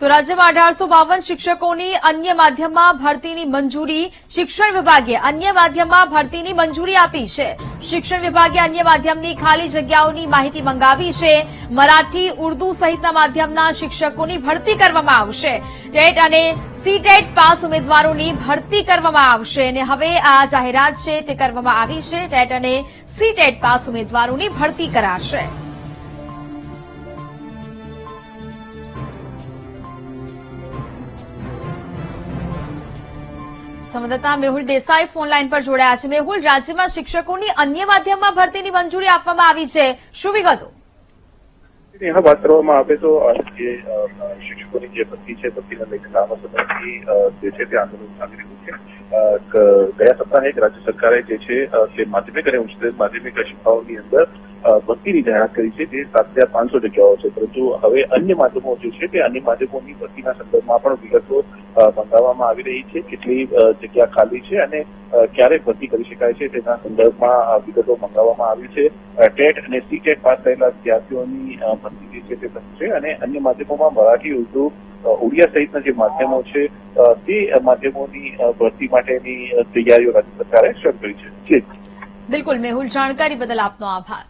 તો રાજ્યમાં 1852 શિક્ષકોની અન્ય માધ્યમમાં ભરતીની મંજૂરી શિક્ષણ વિભાગે અન્ય માધ્યમમાં ભરતીની મંજૂરી આપી છે। શિક્ષણ વિભાગે અન્ય માધ્યમની ખાલી જગ્યાઓની માહિતી મંગાવી છે। મરાઠી ઉર્દુ સહિતના માધ્યમના શિક્ષકોની ભરતી કરવામાં આવશે। ટેટ અને સીટેટ પાસ ઉમેદવારોની ભરતી કરવામાં આવશે અને હવે આ જાહેરાત છે તે કરવામાં આવી છે। ટેટ અને સીટેટ પાસ ઉમેદવારોની ભરતી કરાશે। સંવાદદાતા મેહુલ દેસાઈ ફોનલાઈન પર જોડાયા છે। મેહુલ, રાજ્યમાં શિક્ષકોની અન્ય માધ્યમમાં ભરતીની મંજૂરી આપવામાં આવી છે, શું વિગતો? यहाँ बात કરવામાં આવે તો જે શિક્ષકોની જે ભરતી છે ભરતીને લઈને લાંબા સમયથી જે છે તે આંદોલન ચાલી રહ્યું છે। ગયા સપ્તાહે રાજ્ય સરકારે જે છે તે માધ્યમિક અને ઉચ્ચતર માધ્યમિક શાળાઓની અંદર ભરતીની જાહેરાત કરી છે, જે 7500 જગ્યાઓ છે। પરંતુ હવે અન્ય માધ્યમો જે છે તે અન્ય માધ્યમોની ભરતીના સંદર્ભમાં પણ વિગતો મંગાવવામાં આવી રહી છે। કેટલી જગ્યા ખાલી છે અને ક્યારે ભરતી કરી શકાય છે તેના સંદર્ભમાં વિગતો મંગાવવામાં આવી છે। ટેટ અને સીટેટ પાસ થયેલા વિદ્યાર્થીઓની ભરતી જે છે તે થશે અને અન્ય માધ્યમોમાં મરાઠી, ઉર્દુ, ઓડિયા સહિતના જે માધ્યમો છે તે માધ્યમોની ભરતી માટેની તૈયારીઓ રાજ્ય સરકારે શરૂ કરી છે। બિલકુલ મેહુલ, જાણકારી બદલ આપનો આભાર।